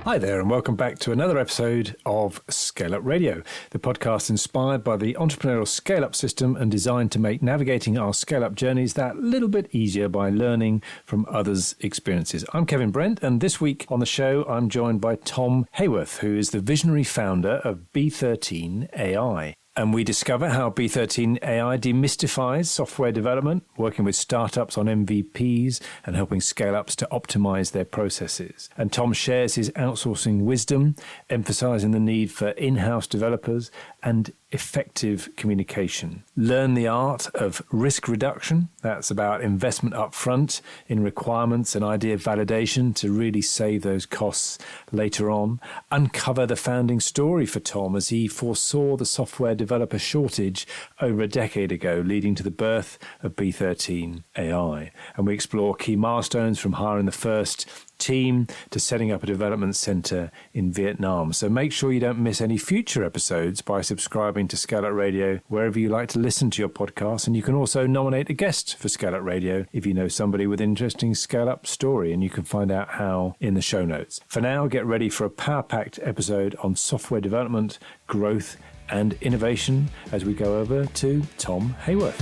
Hi there, and welcome back to another episode of ScaleUp Radio, the podcast inspired by the entrepreneurial scale-up system and designed to make navigating our scale-up journeys that little bit easier by learning from others' experiences. I'm Kevin Brent, and this week on the show, I'm joined by Tom Haworth, who is the visionary founder of B13 AI. And we discover how B13 AI demystifies software development, working with startups on MVPs and helping scale-ups to optimize their processes. And Tom shares his outsourcing wisdom, emphasizing the need for in-house developers and effective communication. Learn the art of risk reduction. That's about investment up front in requirements and idea validation to really save those costs later on. Uncover the founding story for Tom as he foresaw the software developer shortage over a decade ago, leading to the birth of B13 AI. And we explore key milestones from hiring the first team to setting up a development center in Vietnam. So make sure you don't miss any future episodes by subscribing to ScaleUp Radio wherever you like to listen to your podcast. And you can also nominate a guest for ScaleUp Radio if you know somebody with an interesting scale-up story, and you can find out how in the show notes. For now, get ready for a power-packed episode on software development, growth, and innovation as we go over to Tom Haworth.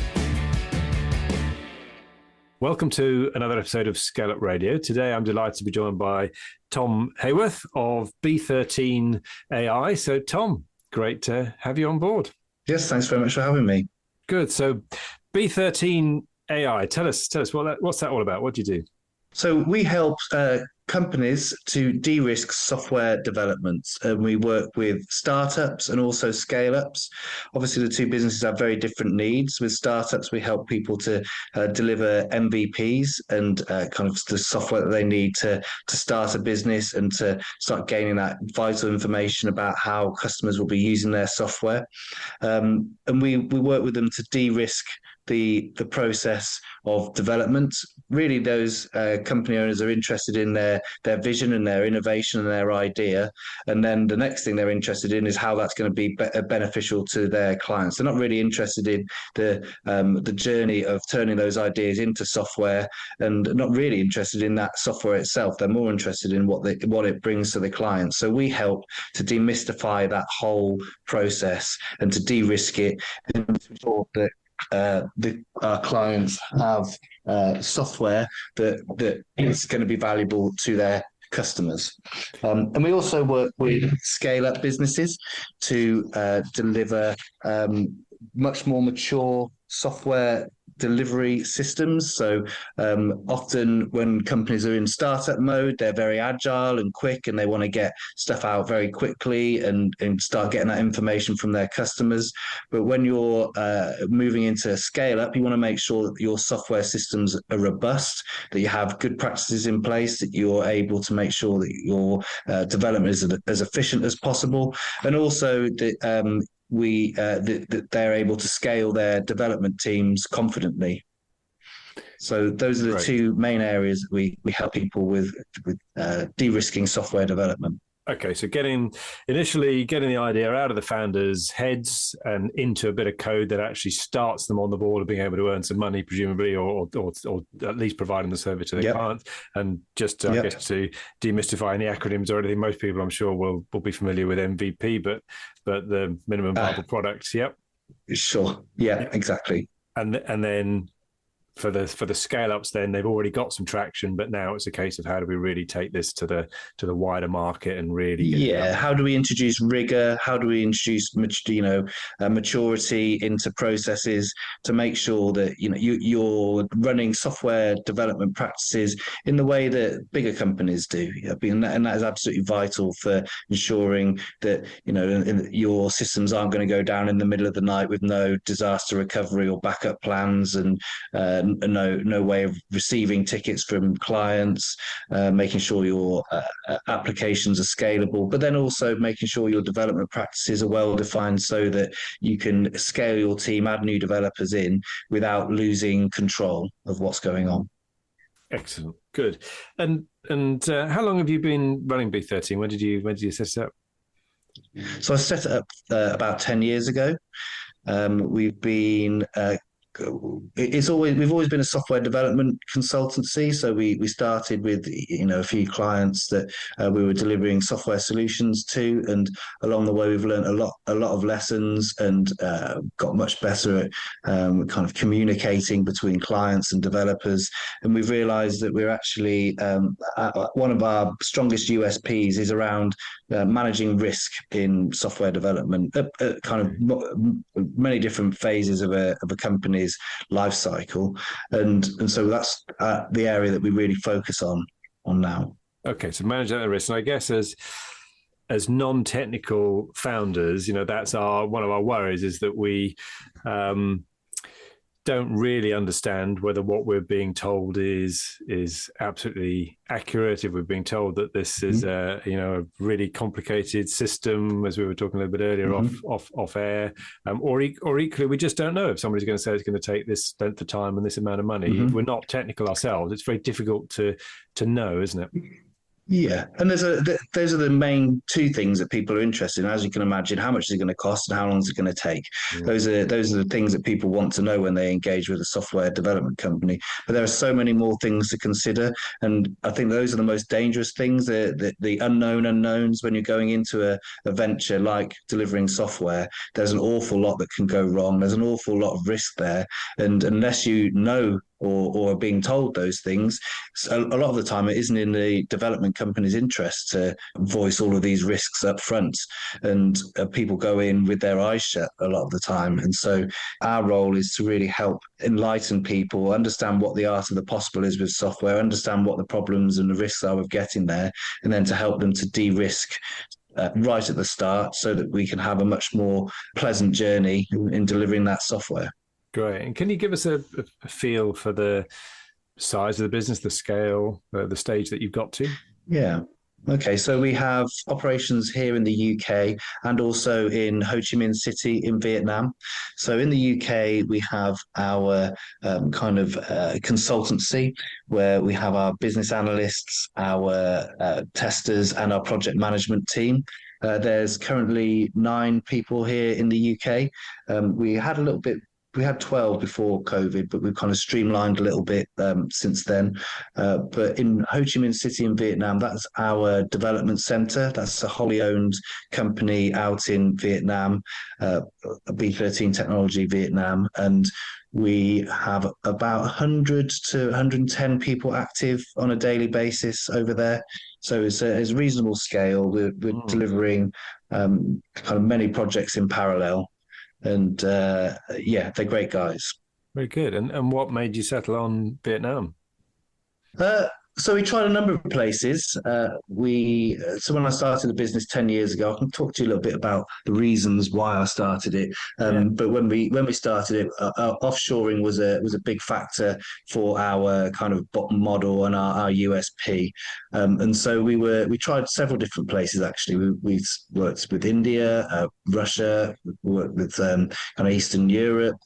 Welcome to another episode of ScaleUp Radio. Today, I'm delighted to be joined by Tom Haworth of B13 AI. So, Tom, great to have you on board. Yes, thanks very much for having me. Good. So, B13 AI, tell us what's that all about? What do you do? So we help companies to de-risk software development, and we work with startups and also scale-ups. Obviously, the two businesses have very different needs. With startups, we help people to deliver MVPs and kind of the software that they need to start a business and to start gaining that vital information about how customers will be using their software. And we work with them to de-risk the process of development. Really, those company owners are interested in their vision and their innovation and their idea. And then the next thing they're interested in is how that's going to be beneficial to their clients. They're not really interested in the journey of turning those ideas into software, and not really interested in that software itself. They're more interested in what it brings to the client. So we help to demystify that whole process and to de-risk it and to ensure that our clients have software that is going to be valuable to their customers. And we also work with scale-up businesses to deliver much more mature software delivery systems. So often when companies are in startup mode, they're very agile and quick, and they want to get stuff out very quickly and start getting that information from their customers. But when you're moving into scale up, you want to make sure that your software systems are robust, that you have good practices in place, that you're able to make sure that your development is as efficient as possible, and also that that they're able to scale their development teams confidently. So those are the two main areas that we help people with de-risking software development. Okay, so getting the idea out of the founders' heads and into a bit of code that actually starts them on the board of being able to earn some money, presumably, or at least providing the service to their clients. And just, I guess, to demystify any acronyms or anything, most people, I'm sure, will be familiar with MVP, but the minimum viable products. Yep. Sure. Yeah, exactly. And then for the scale ups, then they've already got some traction, but now it's a case of how do we really take this to the wider market and really how do we introduce rigor? How do we introduce maturity into processes to make sure that you're running software development practices in the way that bigger companies do, and that is absolutely vital for ensuring that your systems aren't going to go down in the middle of the night with no disaster recovery or backup plans, and no way of receiving tickets from clients, making sure your applications are scalable, but then also making sure your development practices are well defined so that you can scale your team, add new developers in without losing control of what's going on. Excellent, good. And how long have you been running B13? When did you set it up? So I set it up about 10 years ago. We've been we've always been a software development consultancy. So we started with a few clients that we were delivering software solutions to, and along the way we've learned a lot of lessons and got much better at kind of communicating between clients and developers. And we've realised that we're actually one of our strongest USPs is around managing risk in software development at kind of many different phases of a company's life cycle, and so that's the area that we really focus on now. Okay, so manage that risk, and I guess as non-technical founders, that's one of our worries is that we don't really understand whether what we're being told is absolutely accurate. If we're being told that this is a really complicated system, as we were talking a little bit earlier off air, or equally we just don't know if somebody's going to say it's going to take this length of time and this amount of money. If we're not technical ourselves, it's very difficult to know, isn't it? Yeah, and those are the main two things that people are interested in. As you can imagine, how much is it going to cost and how long is it going to take? Those are the things that people want to know when they engage with a software development company. But there are so many more things to consider, and I think those are the most dangerous things, the unknown unknowns when you're going into a venture like delivering software. There's an awful lot that can go wrong. There's an awful lot of risk there, and unless you know or are being told those things, a lot of the time it isn't in the development company's interest to voice all of these risks up front, and people go in with their eyes shut a lot of the time. And so our role is to really help enlighten people, understand what the art of the possible is with software, understand what the problems and the risks are with getting there, and then to help them to de-risk right at the start so that we can have a much more pleasant journey in delivering that software. Great. And can you give us a feel for the size of the business, the scale, the stage that you've got to? Yeah. Okay, so we have operations here in the UK and also in Ho Chi Minh City in Vietnam. So in the UK, we have our consultancy where we have our business analysts, our testers, and our project management team. There's currently 9 people here in the UK. We had 12 before COVID, but we've kind of streamlined a little bit since then. But in Ho Chi Minh City in Vietnam, that's our development center. That's a wholly owned company out in Vietnam, B13 Technology Vietnam. And we have about 100 to 110 people active on a daily basis over there. So it's a reasonable scale. We're delivering kind of many projects in parallel. And they're great guys. Very good. And what made you settle on Vietnam? So we tried a number of places. So when I started the business 10 years ago, I can talk to you a little bit about the reasons why I started it. But when we started it, offshoring was a big factor for our kind of bottom model and our USP. And so we tried several different places. Actually, we worked with India, Russia, we worked with kind of Eastern Europe,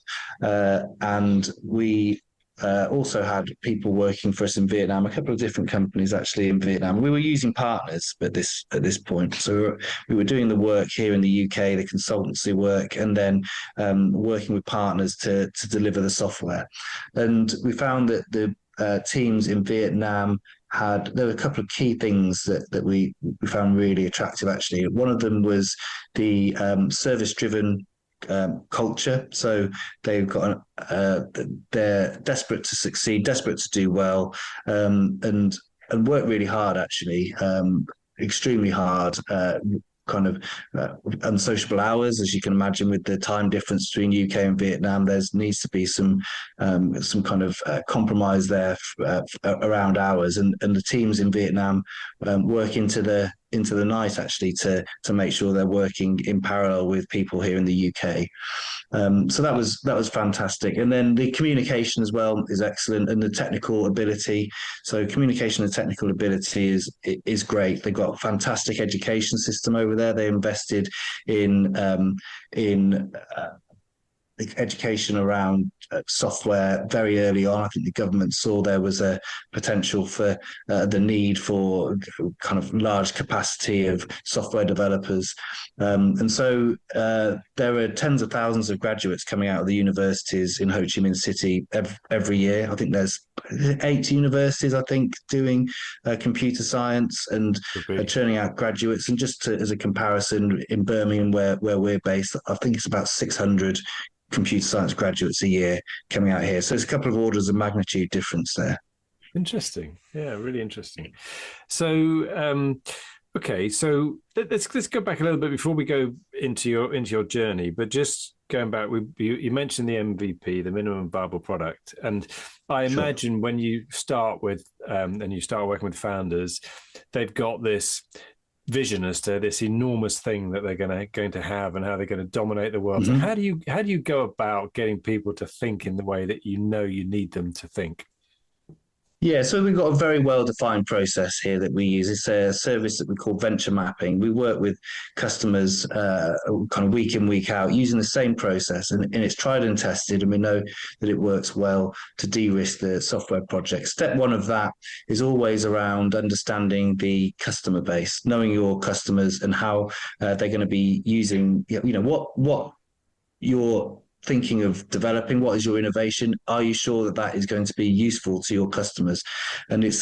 and we also had people working for us in Vietnam, a couple of different companies actually in Vietnam. We were using partners at this point. So we were doing the work here in the UK, the consultancy work, and then working with partners to deliver the software. And we found that the teams in Vietnam there were a couple of key things that we found really attractive, actually. One of them was the service-driven culture. So they've got they're desperate to succeed, desperate to do well, and work really hard, actually, extremely hard. Kind of unsociable hours, as you can imagine, with the time difference between UK and Vietnam. There needs to be some kind of compromise there around hours, and the teams in Vietnam work into the night, actually, to make sure they're working in parallel with people here in the UK. So that was fantastic. And then the communication as well is excellent, and the technical ability. So communication and technical ability is great. They've got a fantastic education system over there. They invested in education around software very early on. I think the government saw there was a potential for the need for kind of large capacity of software developers. And so there are tens of thousands of graduates coming out of the universities in Ho Chi Minh City every year. I think there's 8 universities, I think, doing computer science and churning out graduates. And just as a comparison, in Birmingham, where we're based, I think it's about 600 computer science graduates a year coming out here. So it's a couple of orders of magnitude difference there. Interesting. Yeah, really interesting. So, okay, so let's go back a little bit before we go into your journey. But just going back, you mentioned the MVP, the minimum viable product, and I imagine when you start with and you start working with founders, they've got this vision as to this enormous thing that they're going to have and how they're going to dominate the world. Mm-hmm. So how do you go about getting people to think in the way that you need them to think? Yeah, so we've got a very well-defined process here that we use. It's a service that we call venture mapping. We work with customers kind of week in, week out using the same process, and it's tried and tested, and we know that it works well to de-risk the software project. Step one of that is always around understanding the customer base, knowing your customers and how they're going to be using, what you're thinking of developing. What is your innovation? Are you sure that is going to be useful to your customers? And it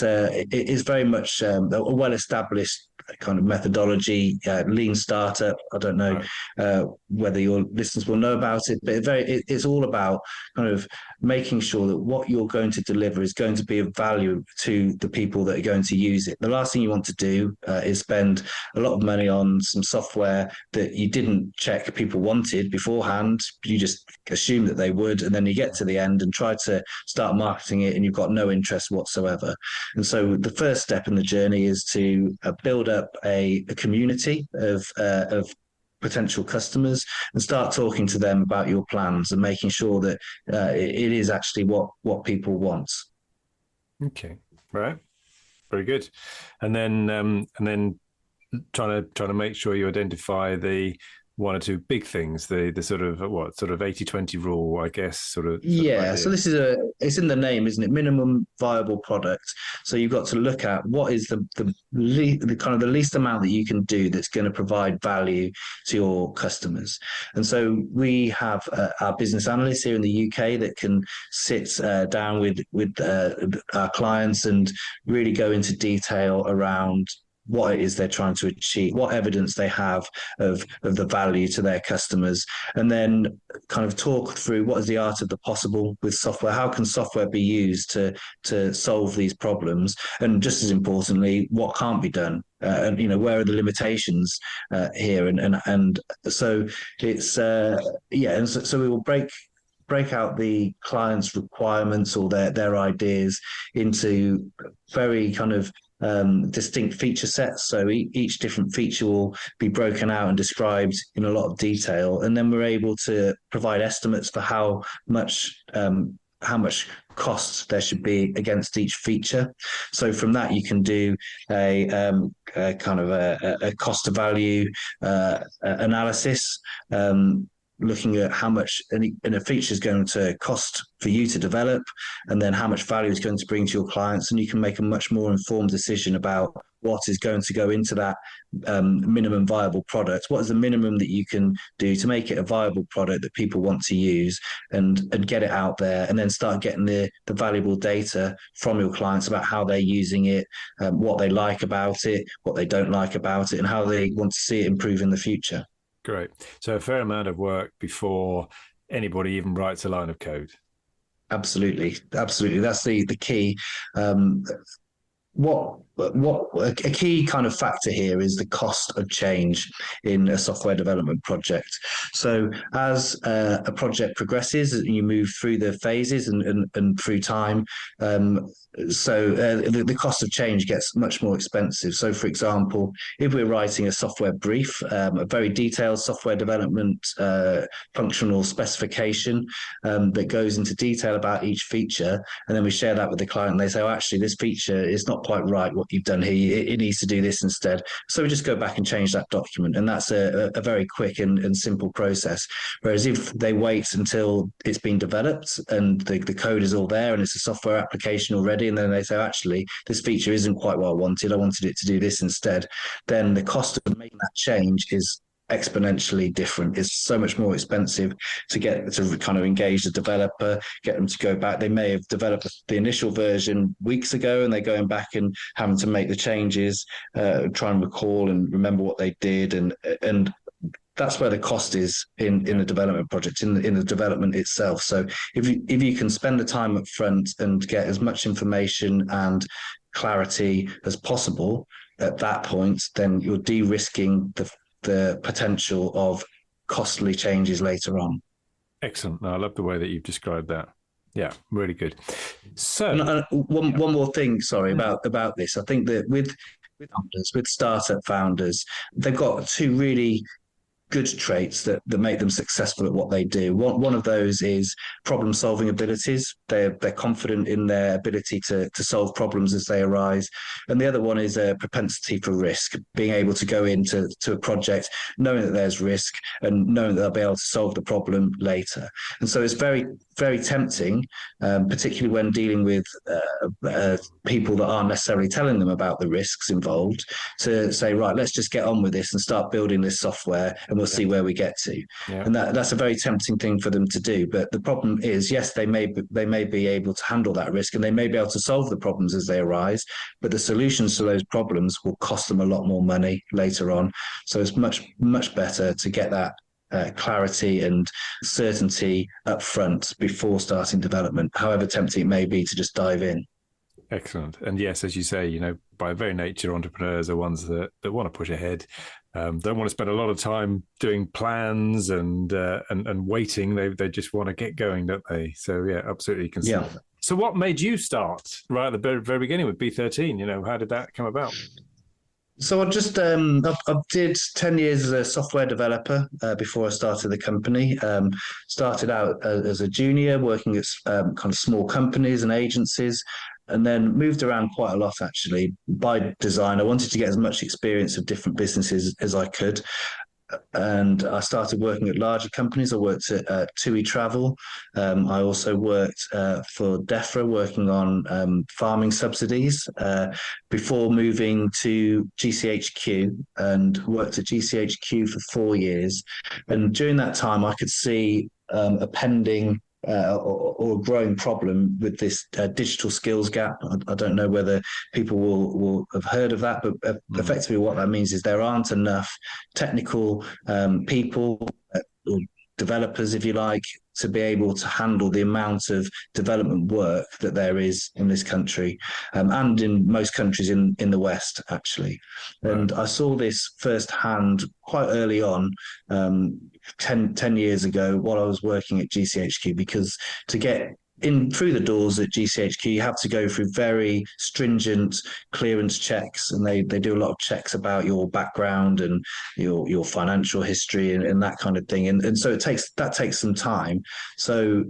is very much a well-established kind of methodology, lean startup. I don't know whether your listeners will know about it, but it's all about kind of making sure that what you're going to deliver is going to be of value to the people that are going to use it. The last thing you want to do is spend a lot of money on some software that you didn't check people wanted beforehand. You just assume that they would, and then you get to the end and try to start marketing it and you've got no interest whatsoever. And so the first step in the journey is to build up a community of potential customers and start talking to them about your plans and making sure that it is actually what people want. Okay, right, very good. And then trying to make sure you identify the one or two big things, the sort of 80-20 rule, I guess, sort of yeah. So this is it's in the name, isn't it? Minimum viable product. So you've got to look at what is the kind of the least amount that you can do that's going to provide value to your customers. And so we have our business analysts here in the UK that can sit down with our clients and really go into detail around what it is they're trying to achieve, what evidence they have of the value to their customers, and then kind of talk through what is the art of the possible with software. How can software be used to solve these problems? And just as importantly, what can't be done? And where are the limitations here? And so it's and so we will break out the client's requirements or their ideas into very kind of distinct feature sets. So each different feature will be broken out and described in a lot of detail, and then we're able to provide estimates for how much cost there should be against each feature. So from that you can do a kind of a cost to value analysis, looking at how much a feature is going to cost for you to develop, and then how much value it's going to bring to your clients. And you can make a much more informed decision about what is going to go into that minimum viable product. What is the minimum that you can do to make it a viable product that people want to use, and get it out there, and then start getting the valuable data from your clients about how they're using it, what they like about it, what they don't like about it, and how they want to see it improve in the future. Great. So a fair amount of work before anybody even writes a line of code. Absolutely. That's the key. A key kind of factor here is the cost of change in a software development project. So as a project progresses, you move through the phases and through time, the cost of change gets much more expensive. So, for example, if we're writing a software brief, a very detailed software development functional specification that goes into detail about each feature, and then we share that with the client, and they say, "Oh, actually, this feature is not quite right. you've done here. It needs to do this instead. So we just go back and change that document. And that's a very quick and simple process. Whereas if they wait until it's been developed and the code is all there and it's a software application already, and then they say, actually, this feature isn't quite what I wanted it to do this instead, then the cost of making that change is exponentially different. It's so much more expensive to get to kind of engage the developer, get them to go back. They may have developed the initial version weeks ago and they're going back and having to make the changes, try and recall and remember what they did, and that's where the cost is in the development project, in the development itself. So if you can spend the time up front and get as much information and clarity as possible at that point, then you're de-risking the potential of costly changes later on. Excellent. No, I love the way that you've described that. Yeah, really good. So one more thing, sorry, about this. I think that with startup founders, they've got two really good traits that make them successful at what they do. One of those is problem-solving abilities. They're confident in their ability to solve problems as they arise. And the other one is a propensity for risk, being able to go into a project knowing that there's risk and knowing that they'll be able to solve the problem later. And so it's very, very tempting, particularly when dealing with people that aren't necessarily telling them about the risks involved, to say, right, let's just get on with this and start building this software and we'll see where we get to. Yeah. And that's a very tempting thing for them to do. But the problem is, yes, they may be able to handle that risk and they may be able to solve the problems as they arise, but the solutions to those problems will cost them a lot more money later on. So it's much, much better to get that clarity and certainty up front before starting development, however tempting it may be to just dive in. Excellent. And yes, as you say, by very nature, entrepreneurs are ones that want to push ahead, don't want to spend a lot of time doing plans and waiting. They just want to get going, don't they? So yeah, absolutely can see that. So what made you start right at the very beginning with B13? How did that come about? So I just I did 10 years as a software developer before I started the company. Started out as a junior working at kind of small companies and agencies, and then moved around quite a lot, actually, by design. I wanted to get as much experience of different businesses as I could. And I started working at larger companies. I worked at TUI Travel. I also worked for DEFRA, working on farming subsidies, before moving to GCHQ, and worked at GCHQ for 4 years. And during that time, I could see a pending or a growing problem with this digital skills gap. I don't know whether people will have heard of that, but effectively what that means is there aren't enough technical people or developers, if you like, to be able to handle the amount of development work that there is in this country, and in most countries in the West, actually. And I saw this firsthand quite early on, 10 years ago, while I was working at GCHQ, because to get in through the doors at GCHQ, you have to go through very stringent clearance checks, and they do a lot of checks about your background and your financial history and that kind of thing. And so that takes some time. So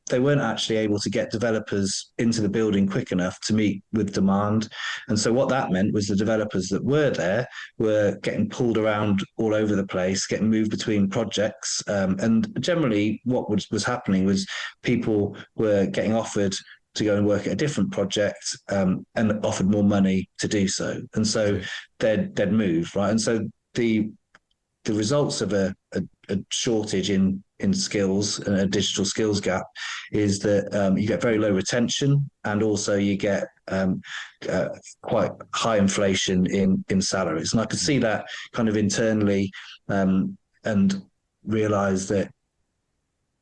they weren't actually able to get developers into the building quick enough to meet with demand. And so what that meant was the developers that were there were getting pulled around all over the place, getting moved between projects. And generally what was happening was people were getting offered to go and work at a different project, and offered more money to do so. And so they'd move, right? And so the results of a shortage in skills and a digital skills gap is that you get very low retention, and also you get quite high inflation in salaries. And I could see that kind of internally, and realize that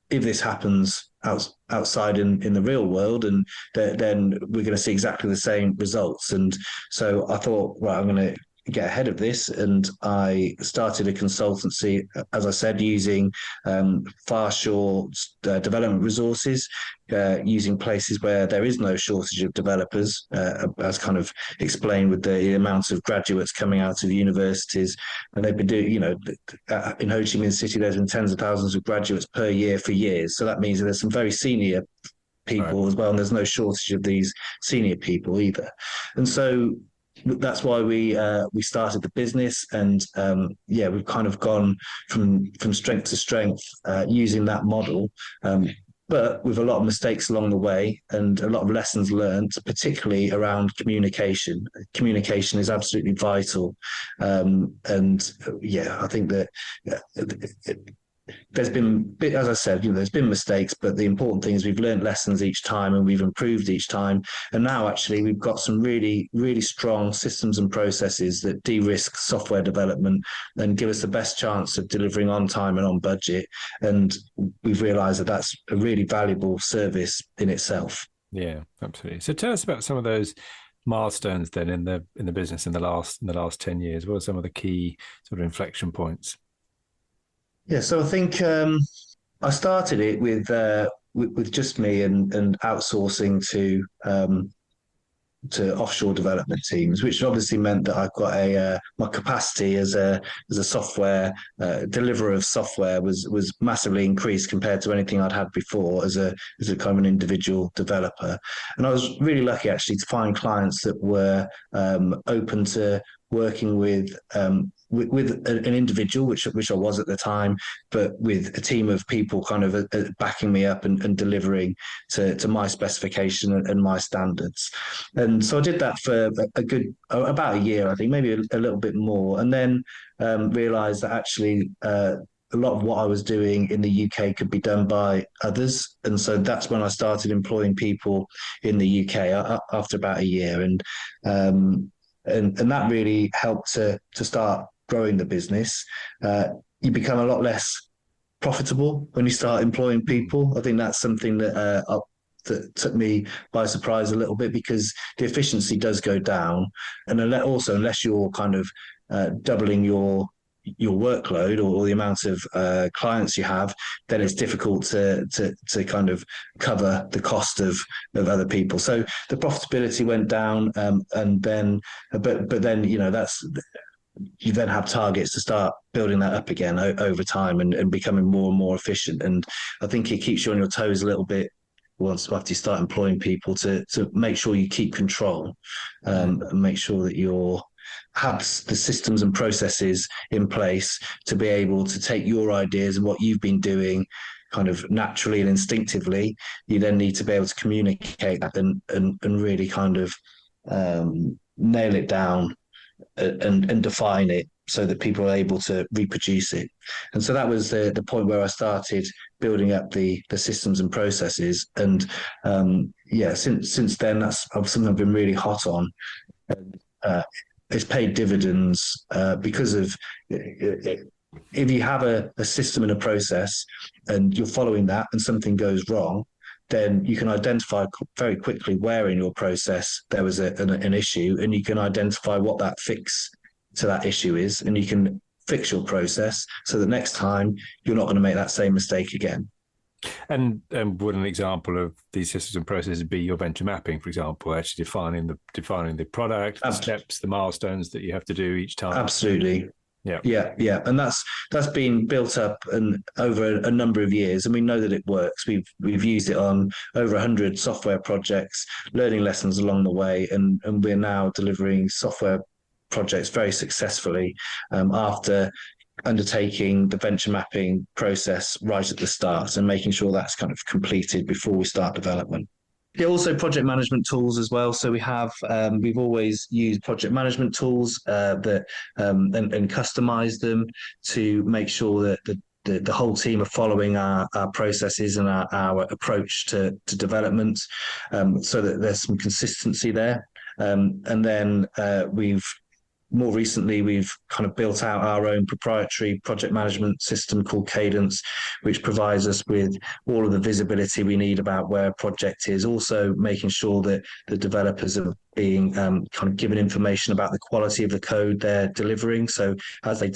if this happens outside in the real world, and then we're going to see exactly the same results. And so I thought, right, I'm going to get ahead of this, and I started a consultancy, as I said, using far short development resources, using places where there is no shortage of developers, as kind of explained with the amount of graduates coming out of universities. And they've been doing, in Ho Chi Minh City, there's been tens of thousands of graduates per year for years. So that means that there's some very senior people as well, and there's no shortage of these senior people either. And so that's why we started the business, and we've kind of gone from strength to strength using that model. But with a lot of mistakes along the way and a lot of lessons learned, particularly around communication. Communication is absolutely vital. I think that there's been, as I said, there's been mistakes, but the important thing is we've learned lessons each time and we've improved each time. And now actually we've got some really, really strong systems and processes that de-risk software development and give us the best chance of delivering on time and on budget. And we've realized that that's a really valuable service in itself. Yeah, absolutely. So tell us about some of those milestones then in the business in the last 10 years. What are some of the key sort of inflection points? Yeah, so I think I started it with just me and outsourcing to offshore development teams, which obviously meant that I've got my capacity as a software deliverer of software was massively increased compared to anything I'd had before as a kind of an individual developer. And I was really lucky actually to find clients that were open to working with an individual, which I was at the time, but with a team of people kind of backing me up and delivering to my specification and my standards. And so I did that for about a year, I think, maybe a little bit more, and then realized that actually a lot of what I was doing in the UK could be done by others. And so that's when I started employing people in the UK after about a year. And that really helped to start growing the business. You become a lot less profitable when you start employing people. I think that's something that took me by surprise a little bit, because the efficiency does go down. And also, unless you're kind of doubling your workload or the amount of clients you have, then it's difficult to kind of cover the cost of other people. So the profitability went down, and then but then you then have targets to start building that up again over time and becoming more and more efficient. And I think it keeps you on your toes a little bit once after you start employing people to make sure you keep control, and make sure that you're have the systems and processes in place to be able to take your ideas and what you've been doing kind of naturally and instinctively. You then need to be able to communicate that and really kind of nail it down and define it so that people are able to reproduce it. And so that was the point where I started building up the systems and processes. And since then, that's something I've been really hot on. It's paid dividends because of if you have a system and a process and you're following that and something goes wrong, then you can identify very quickly where in your process there was an issue, and you can identify what that fix to that issue is, and you can fix your process so that next time you're not going to make that same mistake again. And would an example of these systems and processes be your venture mapping, for example, actually defining the product, the steps, the milestones that you have to do each time? Absolutely. Yeah. And that's been built up and over a number of years, and we know that it works. We've used it on over 100 software projects, learning lessons along the way, and we're now delivering software projects very successfully after undertaking the venture mapping process right at the start and making sure that's kind of completed before we start development. Yeah, also project management tools as well. So we've always used project management tools and customized them to make sure that the whole team are following our processes and our approach to development, so that there's some consistency there. And then more recently, we've kind of built out our own proprietary project management system called Cadence, which provides us with all of the visibility we need about where a project is, also making sure that the developers are being kind of given information about the quality of the code they're delivering. So as they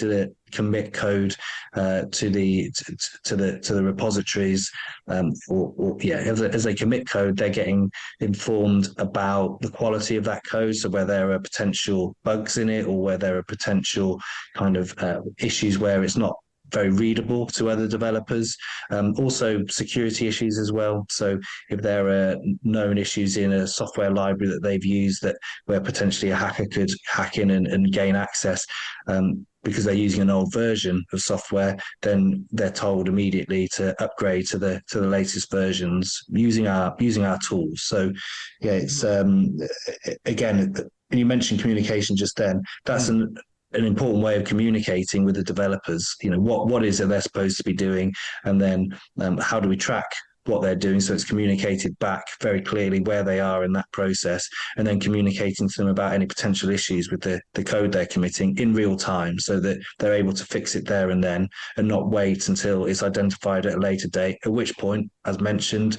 commit code to the repositories, as they commit code, they're getting informed about the quality of that code. So where there are potential bugs in it, or where there are potential kind of issues where it's not very readable to other developers. Also security issues as well. So if there are known issues in a software library that they've used that where potentially a hacker could hack in and gain access, because they're using an old version of software, then they're told immediately to upgrade to the latest versions using our tools. So yeah, it's again, you mentioned communication just then. That's an important way of communicating with the developers. What is it they're supposed to be doing, and then how do we track what they're doing, so it's communicated back very clearly where they are in that process, and then communicating to them about any potential issues with the code they're committing in real time, so that they're able to fix it there and then, and not wait until it's identified at a later date, at which point, as mentioned,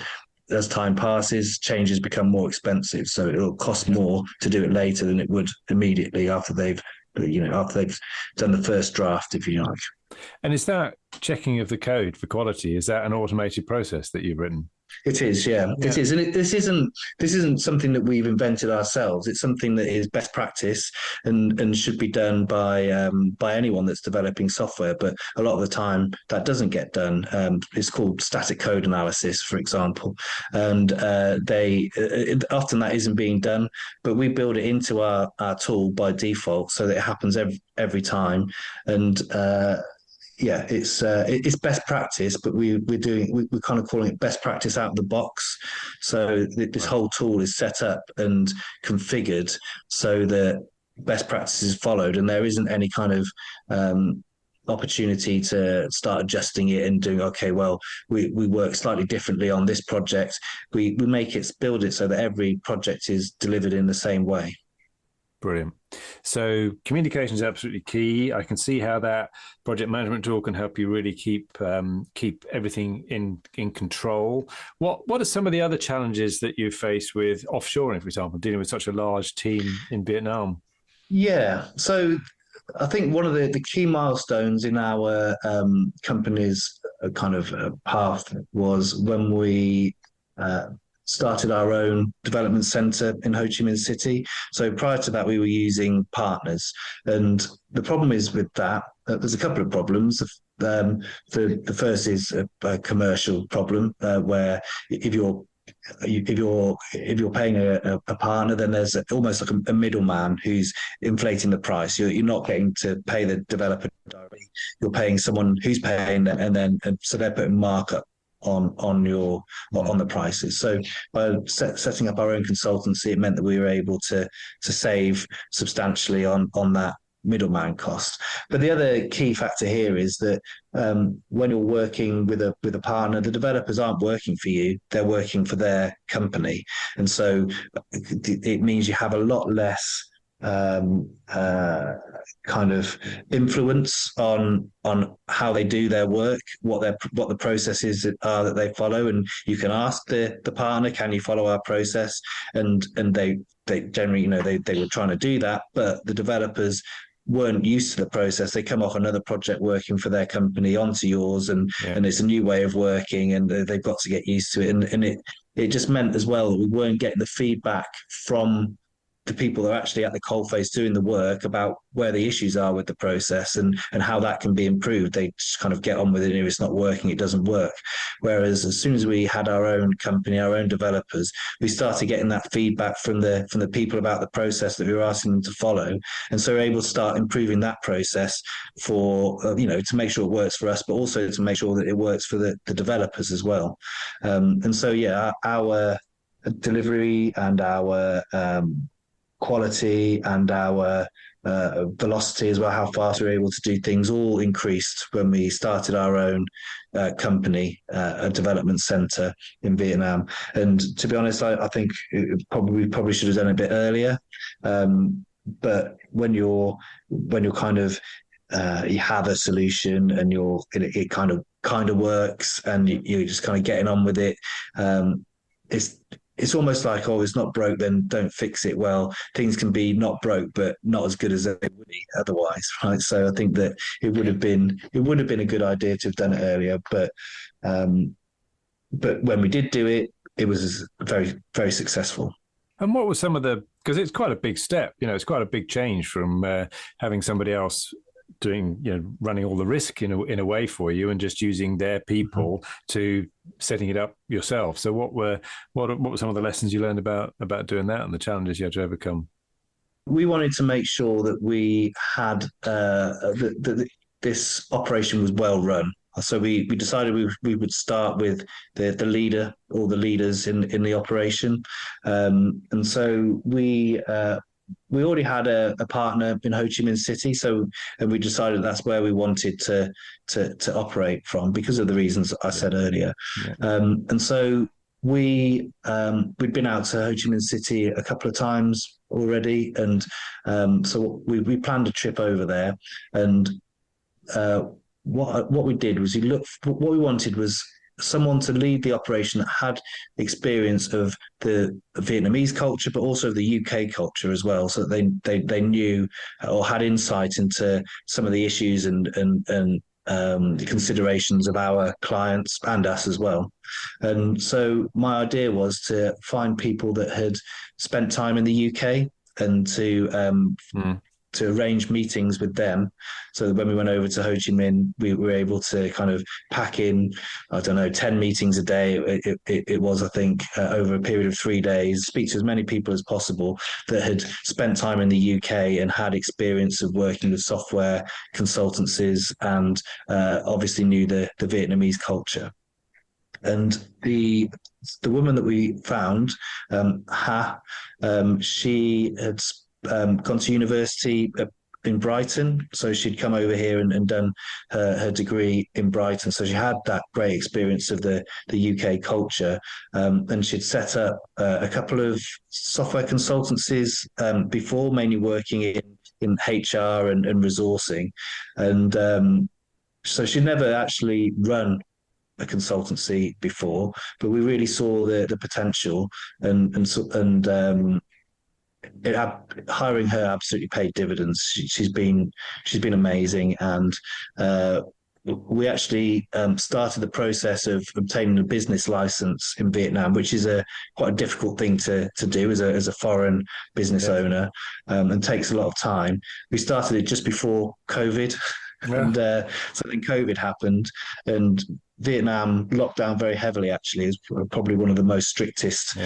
as time passes, changes become more expensive, so it'll cost more to do it later than it would immediately after they've done the first draft, if you like. And is that checking of the code for quality, is that an automated process that you've written? It is, yeah. It is, and this isn't something that we've invented ourselves. It's something that is best practice and should be done by anyone that's developing software. But a lot of the time, that doesn't get done. It's called static code analysis, for example, and often that isn't being done. But we build it into our tool by default, so that it happens every time. And yeah, it's best practice, but we're kind of calling it best practice out of the box. So this whole tool is set up and configured so that best practice is followed, and there isn't any kind of opportunity to start adjusting it and doing, okay, well, we work slightly differently on this project. We build it so that every project is delivered in the same way. Brilliant. So communication is absolutely key. I can see how that project management tool can help you really keep everything in control. What are some of the other challenges that you face with offshoring, for example, dealing with such a large team in Vietnam? Yeah. So I think one of the key milestones in our company's kind of path was when we started our own development center in Ho Chi Minh City. So prior to that, we were using partners. And the problem is with that, there's a couple of problems. The first is a commercial problem where if you're paying a partner, then there's almost like a middleman who's inflating the price. You're not getting to pay the developer directly. You're paying someone who's paying, and so they're putting markup on the prices. So by setting up our own consultancy, it meant that we were able to save substantially on that middleman cost. But the other key factor here is that when you're working with a partner, the developers aren't working for you, they're working for their company. And so it means you have a lot less kind of influence on how they do their work, what the processes are that they follow, and you can ask the partner, can you follow our process? And they generally, they were trying to do that, but the developers weren't used to the process. They come off another project working for their company onto yours, and it's a new way of working, and they've got to get used to it. And it just meant as well that we weren't getting the feedback from the people that are actually at the coalface doing the work about where the issues are with the process and how that can be improved. They just kind of get on with it. If it's not working, it doesn't work. Whereas as soon as we had our own company, our own developers, we started getting that feedback from the people about the process that we were asking them to follow. And so we're able to start improving that process for, to make sure it works for us, but also to make sure that it works for the developers as well. And so, our delivery and our quality and our velocity as well, how fast we're able to do things, all increased when we started our own company, a development center in Vietnam. And to be honest, I think we probably should have done it a bit earlier. But when you're kind of you have a solution and it kind of works, and you're just kind of getting on with it. It's almost like, it's not broke, then don't fix it. Well, things can be not broke, but not as good as they would be otherwise, right? So I think that it would have been a good idea to have done it earlier. But when we did do it, it was very, very successful. And what were some of because it's quite a big step, it's quite a big change from having somebody else doing, running all the risk in a way for you, and just using their people to setting it up yourself. So what were some of the lessons you learned about doing that and the challenges you had to overcome? We wanted to make sure that we had this operation was well run. So we decided we would start with the leader or the leaders in the operation, and so we already had a partner in Ho Chi Minh City, and we decided that's where we wanted to operate from because of the reasons I said earlier, and so we'd been out to Ho Chi Minh City a couple of times already, and so we planned a trip over there, and what we did was what we wanted was someone to lead the operation that had experience of the Vietnamese culture, but also the UK culture as well, so that they knew or had insight into some of the issues and the considerations of our clients and us as well. And so my idea was to find people that had spent time in the UK and to arrange meetings with them, so that when we went over to Ho Chi Minh, we were able to kind of pack in, 10 meetings a day. It was, I think, over a period of 3 days, speak to as many people as possible that had spent time in the UK and had experience of working with software consultancies and obviously knew the Vietnamese culture. And the woman that we found, Ha, she had gone to university in Brighton, so she'd come over here and done her degree in Brighton, so she had that great experience of the UK culture, and she'd set up a couple of software consultancies before, mainly working in HR and resourcing, and so she'd never actually run a consultancy before, but we really saw the potential, and hiring her absolutely paid dividends. She's been amazing, and we actually started the process of obtaining a business license in Vietnam, which is quite a difficult thing to do as a foreign business owner, and takes a lot of time. We started it just before COVID. Yeah. And so then COVID happened, and Vietnam locked down very heavily. Actually, is probably one of the most strictest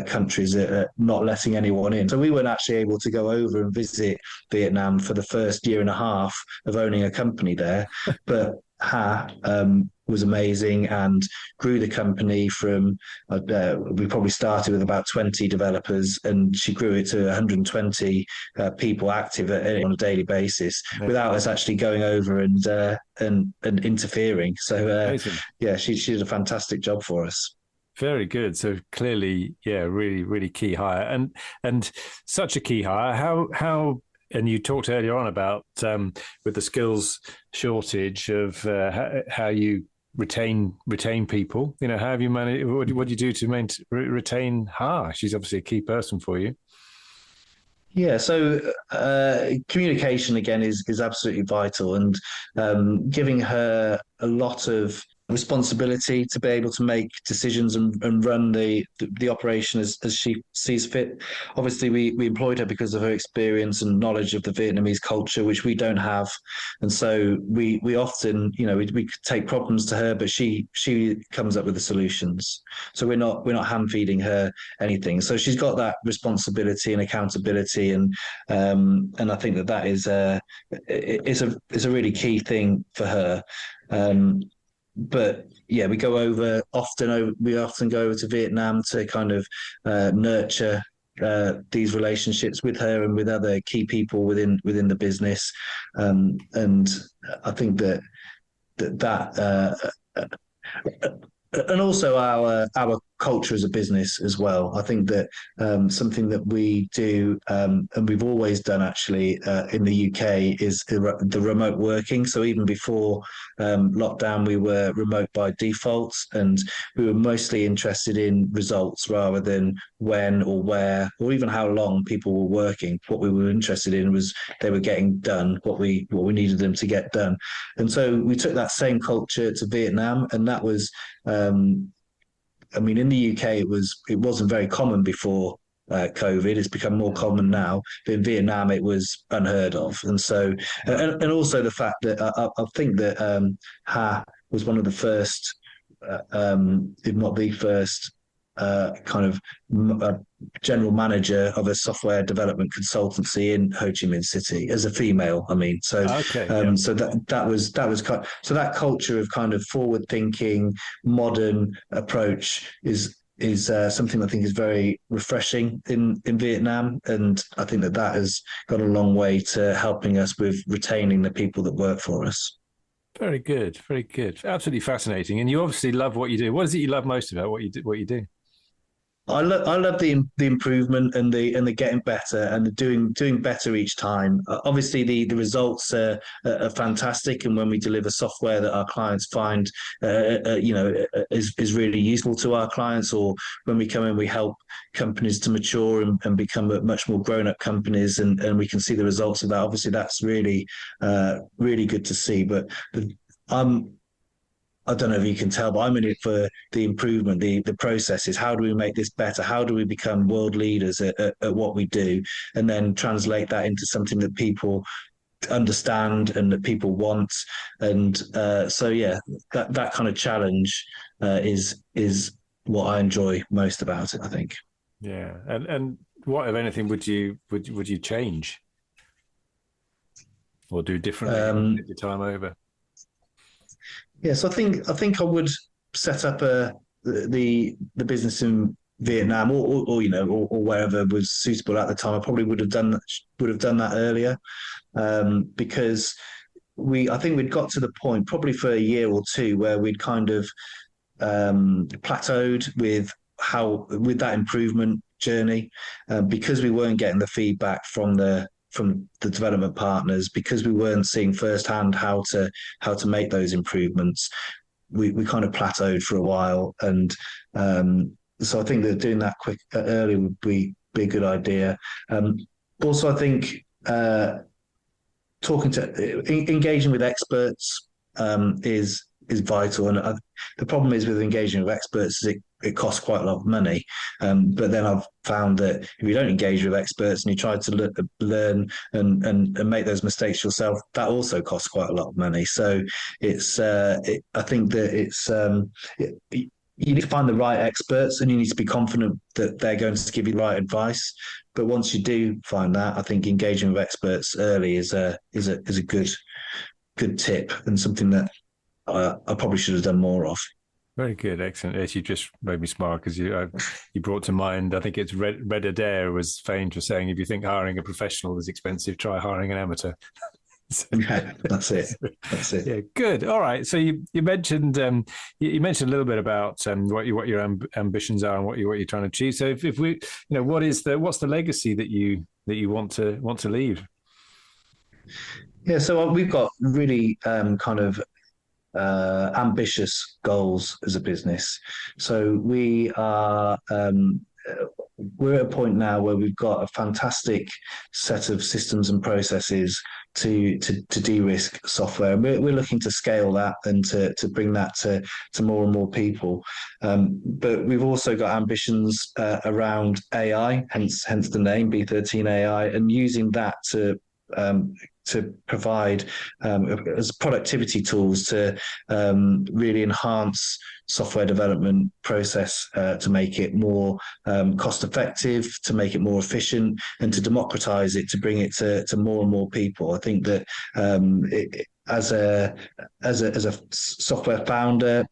countries at not letting anyone in. So we weren't actually able to go over and visit Vietnam for the first year and a half of owning a company there. But Ha was amazing and grew the company from, we probably started with about 20 developers, and she grew it to 120 people active on a daily basis without us actually going over and interfering. So she did a fantastic job for us. Very good. So clearly, really, really key hire, and such a key hire. How and you talked earlier on about with the skills shortage of how you retain people. How have you managed? What do you do to retain Ha? She's obviously a key person for you. Yeah, so communication again is absolutely vital, and giving her a lot of responsibility to be able to make decisions and run the operation as she sees fit. Obviously, we employed her because of her experience and knowledge of the Vietnamese culture, which we don't have, and so we often, we take problems to her, but she comes up with the solutions. So we're not hand feeding her anything. So she's got that responsibility and accountability, and I think that is a really key thing for her. But we often go over to Vietnam to kind of nurture these relationships with her and with other key people within the business, and I think that and also our culture as a business as well. I think that something that we do, and we've always done actually in the UK, is the remote working. So even before lockdown, we were remote by default, and we were mostly interested in results rather than when or where or even how long people were working. What we were interested in was they were getting done what we needed them to get done. And so we took that same culture to Vietnam, and that was in the UK, it wasn't very common before COVID. It's become more common now, but in Vietnam it was unheard of. And so, and also the fact that I think that Ha was one of the first, if not the first, kind of general manager of a software development consultancy in Ho Chi Minh City as a female. I mean, so so that was so that culture of kind of forward thinking, modern approach is something I think is very refreshing in Vietnam, and I think that has gone a long way to helping us with retaining the people that work for us. Very good, very good, absolutely fascinating. And you obviously love what you do. What is it you love most about what you do? I love the improvement and the getting better and the doing better each time. Obviously, the results are fantastic, and when we deliver software that our clients find, is really useful to our clients, or when we come in, we help companies to mature and become much more grown up companies, and we can see the results of that. Obviously, that's really really good to see. But I don't know if you can tell, but I'm in it for the improvement, the processes. How do we make this better? How do we become world leaders at what we do, and then translate that into something that people understand and that people want? And so, yeah, that kind of challenge is what I enjoy most about it, I think. Yeah, and what, if anything, would you change or do differently your time over? Yes, I think I would set up the business in Vietnam or wherever was suitable at the time. I probably would have done that earlier, because I think we'd got to the point probably for a year or two where we'd kind of plateaued with that improvement journey, because we weren't getting the feedback from the development partners, because we weren't seeing firsthand how to make those improvements. We kind of plateaued for a while, and so I think that doing that early would be a good idea. Also, I think engaging with experts is vital, and the problem is with engaging with experts is it costs quite a lot of money. But then I've found that if you don't engage with experts and you try to learn and make those mistakes yourself, that also costs quite a lot of money. So I think that you need to find the right experts, and you need to be confident that they're going to give you the right advice. But once you do find that, I think engaging with experts early is a good tip, and something that I probably should have done more of. Very good, excellent. Yes, you just made me smile because you brought to mind, I think it's Red Adair was famed for saying, if you think hiring a professional is expensive, try hiring an amateur. Yeah, that's it. Yeah, good. All right. So you mentioned you mentioned a little bit about what your ambitions are and what you're trying to achieve. So if we, what's the legacy that you want to leave? Yeah, so we've got really kind of ambitious goals as a business. So we're at a point now where we've got a fantastic set of systems and processes to de-risk software. We're looking to scale that and to bring that to more and more people. But we've also got ambitions around AI, hence the name B13 AI, and using that to provide as productivity tools to really enhance software development process, to make it more cost effective, to make it more efficient, and to democratize it, to bring it to more and more people. I think that as a software founder,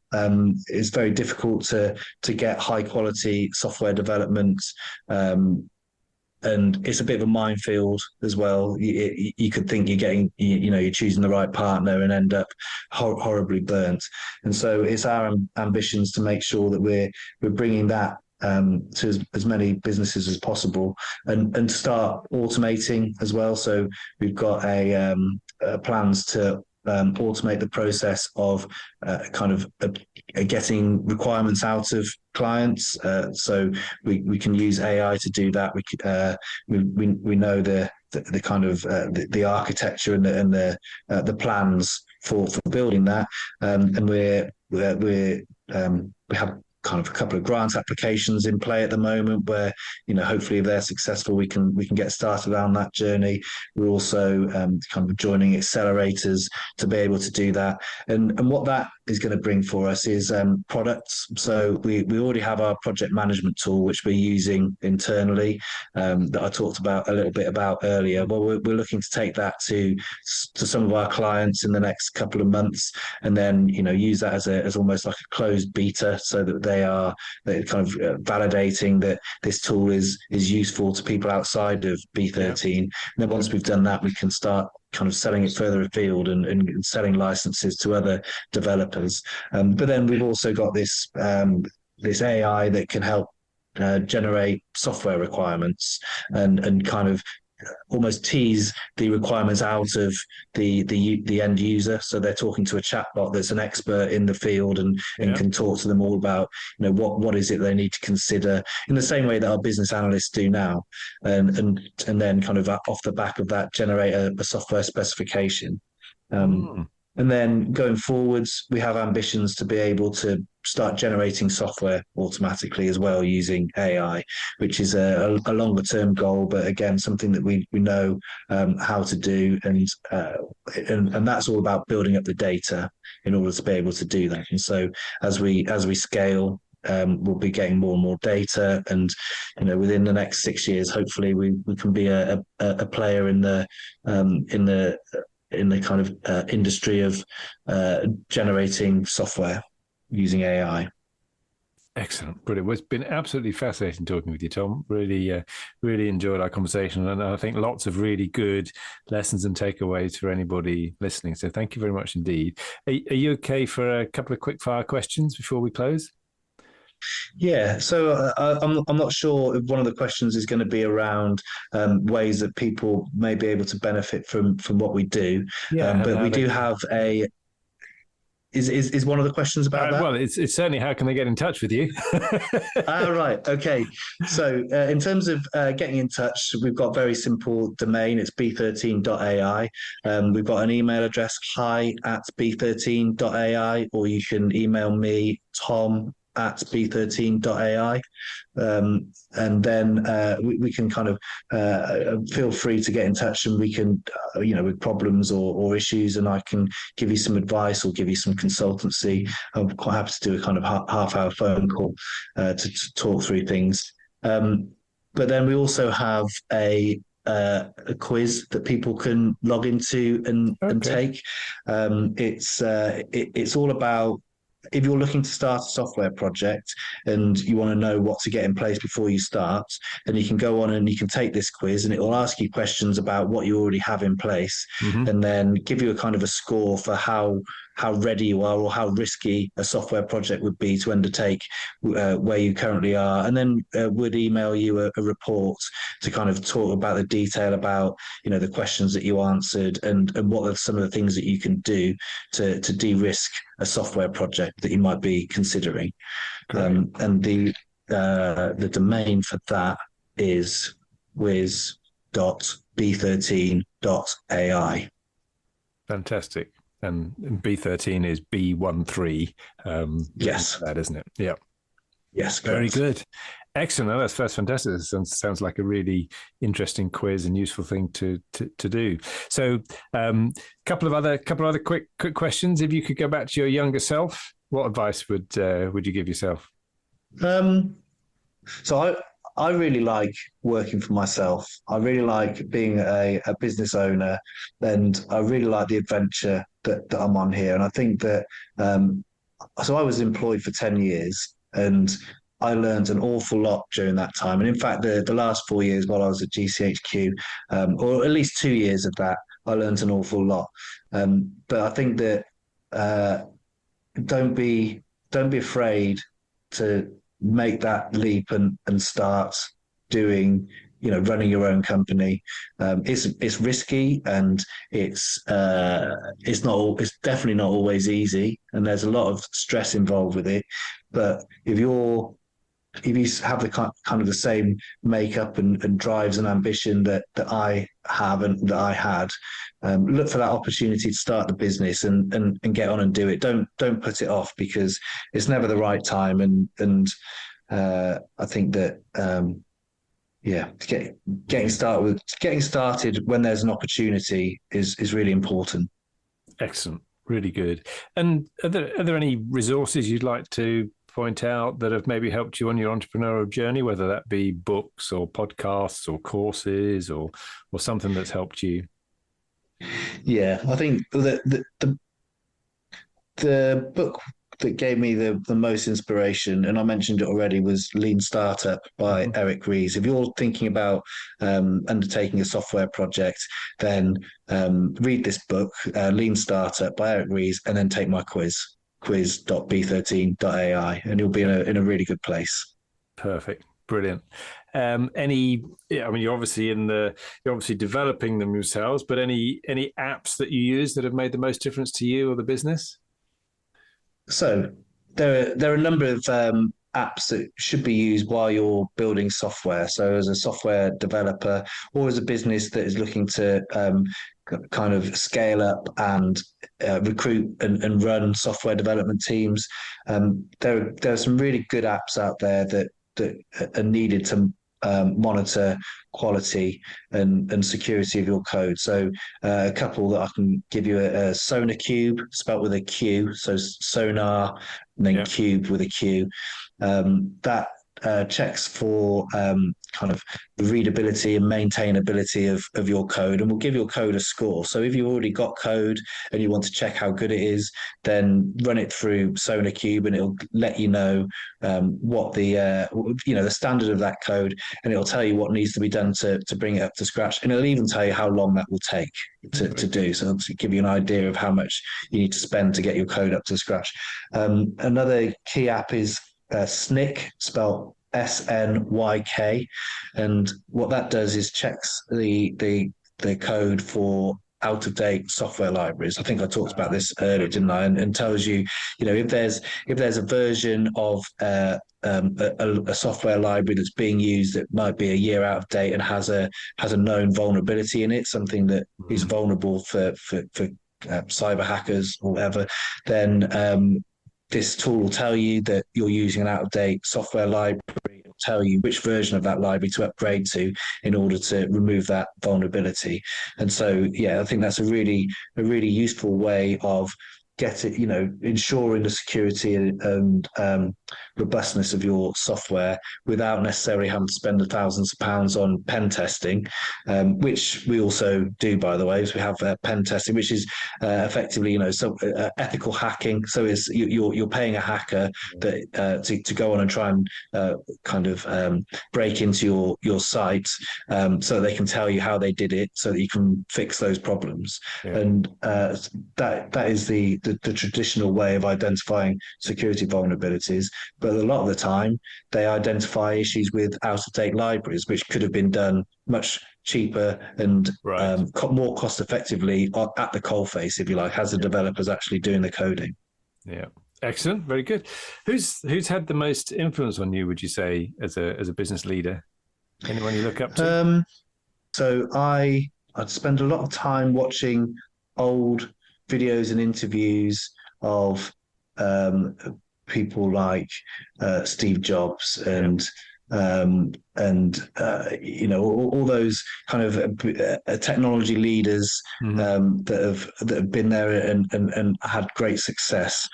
it's very difficult to get high quality software development. And it's a bit of a minefield as well. You could think you're choosing the right partner and end up horribly burnt. And so it's our ambitions to make sure that we're bringing that to as many businesses as possible, and start automating as well. So we've got plans to automate the process of getting requirements out of clients. So we can use AI to do that. We know the kind of the architecture and the plans for building that, and we have kind of a couple of grant applications in play at the moment where, hopefully if they're successful, we can get started on that journey. We're also kind of joining accelerators to be able to do that. And what that is going to bring for us is products. So we already have our project management tool, which we're using internally, that I talked about a little bit about earlier. Well, we're looking to take that to some of our clients in the next couple of months, and then use that as almost like a closed beta, so that they're kind of validating that this tool is useful to people outside of B13. Yeah. And then once we've done that, we can start kind of selling it further afield and selling licenses to other developers. But then we've also got this AI that can help generate software requirements and kind of almost tease the requirements out of the end user. So they're talking to a chatbot that's an expert in the field and can talk to them all about what is it they need to consider in the same way that our business analysts do now, and then kind of off the back of that generate a software specification. And then going forwards, we have ambitions to be able to start generating software automatically as well using AI, which is a longer term goal, but again, something that we know how to do. And that's all about building up the data in order to be able to do that. And so as we scale, we'll be getting more and more data, and within the next 6 years, hopefully we can be a player in the kind of industry of generating software using AI. Excellent. Brilliant. Well, it's been absolutely fascinating talking with you, Tom. Really, really enjoyed our conversation. And I think lots of really good lessons and takeaways for anybody listening. So thank you very much indeed. Are you okay for a couple of quick fire questions before we close? Yeah, so I'm not sure if one of the questions is going to be around ways that people may be able to benefit from what we do. Yeah, but we do have a. Is one of the questions about that? Well, it's certainly how can they get in touch with you? Right. Okay. So in terms of getting in touch, we've got a very simple domain. It's B13.ai. We've got an email address, hi@b13.ai, or you can email me, tom@b13.ai, and then we can kind of feel free to get in touch, and we can with problems or issues, and I can give you some advice or give you some consultancy. I'm quite happy to do a kind of half-hour phone call to talk through things, but then we also have a quiz that people can log into and take. It's all about, if you're looking to start a software project and you want to know what to get in place before you start, then you can go on and you can take this quiz, and it will ask you questions about what you already have in place, and then give you a kind of a score for how ready you are or how risky a software project would be to undertake where you currently are, and then would email you a report to kind of talk about the detail about the questions that you answered and what are some of the things that you can do to de-risk a software project that you might be considering. And the domain for that is wiz.b13.ai. Fantastic. And B13 is B13. Yes. That, isn't it? Yeah. Yes. Very good. Excellent. Oh, that's fantastic. This sounds like a really interesting quiz and useful thing to do. So, couple of other quick questions. If you could go back to your younger self, what advice would you give yourself? So I really like working for myself. I really like being a business owner, and I really like the adventure that I'm on here. And I think that so I was employed for 10 years, and I learned an awful lot during that time. And in fact, the last 4 years while I was at GCHQ, or at least 2 years of that, I learned an awful lot. But I think that don't be afraid to make that leap and start doing, running your own company. It's risky, and it's definitely not always easy, and there's a lot of stress involved with it. But if you're if you have the kind of the same makeup and drives and ambition that I have and that I had, look for that opportunity to start the business and get on and do it. Don't put it off, because it's never the right time. And I think that getting started when there's an opportunity is really important. Excellent, really good. And are there any resources you'd like to point out that have maybe helped you on your entrepreneurial journey, whether that be books or podcasts or courses or something that's helped you? Yeah, I think the book that gave me the most inspiration, and I mentioned it already, was Lean Startup by Eric Ries. If you're thinking about undertaking a software project, then read this book, Lean Startup by Eric Ries, and then take my quiz.b13 AI, and you'll be in a really good place. Perfect. Brilliant. You're obviously developing them yourselves, but any apps that you use that have made the most difference to you or the business? So there are a number of apps that should be used while you're building software. So as a software developer or as a business that is looking to kind of scale up and recruit and run software development teams, there are some really good apps out there that are needed to monitor quality and security of your code. So a couple that I can give you: a SonarQube, spelled with a Q, so sonar and then cube with a Q. That checks for kind of the readability and maintainability of your code, and will give your code a score. So if you've already got code and you want to check how good it is, then run it through SonarQube, and it'll let you know what the standard of that code, and it'll tell you what needs to be done to bring it up to scratch, and it'll even tell you how long that will take to do. So to give you an idea of how much you need to spend to get your code up to scratch. Another key app is Snyk, spelled SNYK, and what that does is checks the code for out-of-date software libraries. I think I talked about this earlier, didn't I? And tells you, if there's a version of a software library that's being used that might be a year out of date and has a known vulnerability in it, something that is vulnerable for cyber hackers or whatever, then this tool will tell you that you're using an out-of-date software library. It'll tell you which version of that library to upgrade to in order to remove that vulnerability. And so, I think that's a really useful way of ensuring the security and robustness of your software without necessarily having to spend thousands of pounds on pen testing, which we also do, by the way. So we have pen testing, which is effectively, ethical hacking. So it's you're paying a hacker that to go on and try and break into your site, so they can tell you how they did it, so that you can fix those problems. Yeah. And that is the traditional way of identifying security vulnerabilities. But a lot of the time, they identify issues with out-of-date libraries, which could have been done much cheaper and more cost-effectively at the coalface, if you like, as the developers actually doing the coding. Yeah, excellent, very good. Who's had the most influence on you, would you say, as a business leader? Anyone you look up to? So I'd spend a lot of time watching old videos and interviews of people like Steve Jobs and all those kind of technology leaders that have been there and had great success.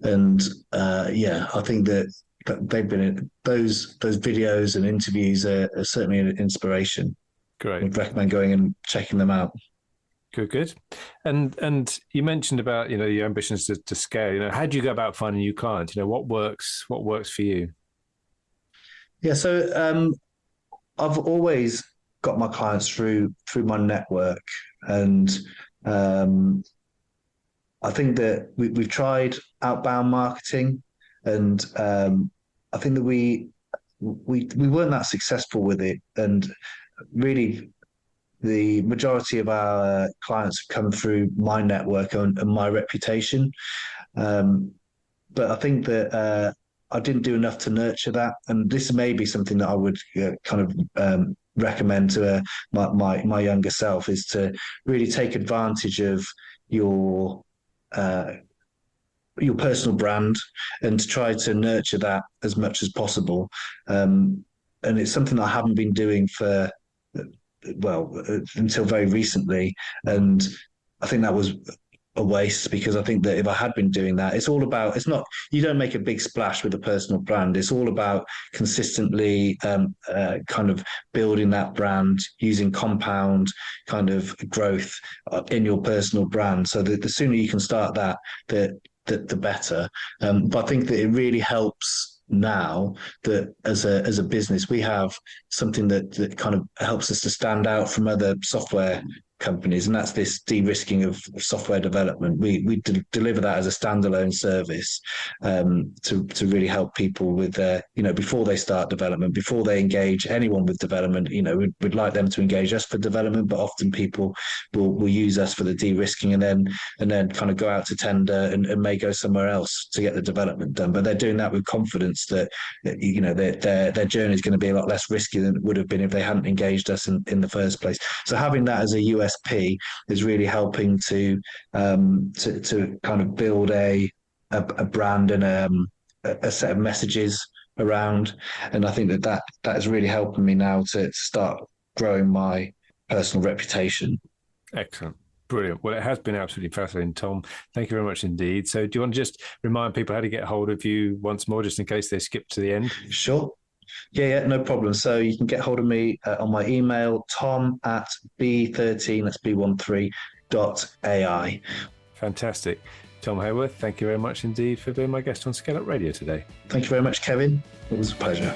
And I think that they've been those videos and interviews are certainly an inspiration. Great. I'd recommend going and checking them out. Good. And you mentioned about, your ambitions to scale. How do you go about finding new clients? What works for you? Yeah, so I've always got my clients through my network, and I think that we've tried outbound marketing, and I think that we weren't that successful with it, and really the majority of our clients have come through my network and my reputation. But I think that I didn't do enough to nurture that. And this may be something that I would recommend to my younger self, is to really take advantage of your personal brand and to try to nurture that as much as possible. And it's something that I haven't been doing for, until very recently. And I think that was a waste, because I think that if I had been doing that, you don't make a big splash with a personal brand. It's all about consistently kind of building that brand, using compound kind of growth in your personal brand. So the sooner you can start that, the better. But I think that it really helps now that as a business, we have something that kind of helps us to stand out from other software companies, and that's this de-risking of software development. We deliver that as a standalone service to really help people with their, before they start development, before they engage anyone with development. We'd like them to engage us for development, but often people will use us for the de-risking and then kind of go out to tender and may go somewhere else to get the development done. But they're doing that with confidence that their journey is going to be a lot less risky than it would have been if they hadn't engaged us in the first place. So having that as a USP is really helping to kind of build a brand and a set of messages around. And I think that is really helping me now to start growing my personal reputation. Excellent. Brilliant. Well, it has been absolutely fascinating, Tom. Thank you very much indeed. So do you want to just remind people how to get hold of you once more, just in case they skip to the end? Sure. Yeah, no problem. So you can get hold of me on my email, tom@b13, that's B13.ai. Fantastic. Tom Haworth, thank you very much indeed for being my guest on ScaleUp Radio today. Thank you very much, Kevin. It was a pleasure.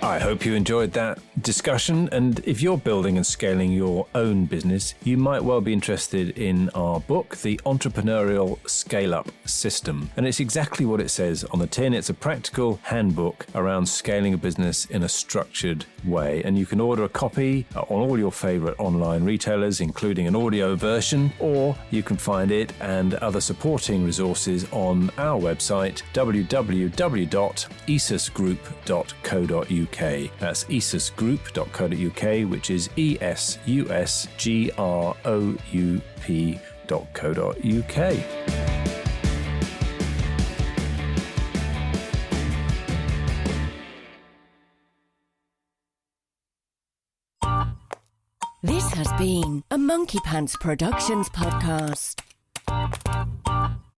I hope you enjoyed that discussion, and if you're building and scaling your own business, you might well be interested in our book, The Entrepreneurial Scale-Up System. And it's exactly what it says on the tin. It's a practical handbook around scaling a business in a structured way. And you can order a copy on all your favorite online retailers, including an audio version, or you can find it and other supporting resources on our website, www.esusgroup.co.uk. That's esusgroup.co.uk, which is esusgroup.co.uk. This has been a Monkey Pants Productions podcast.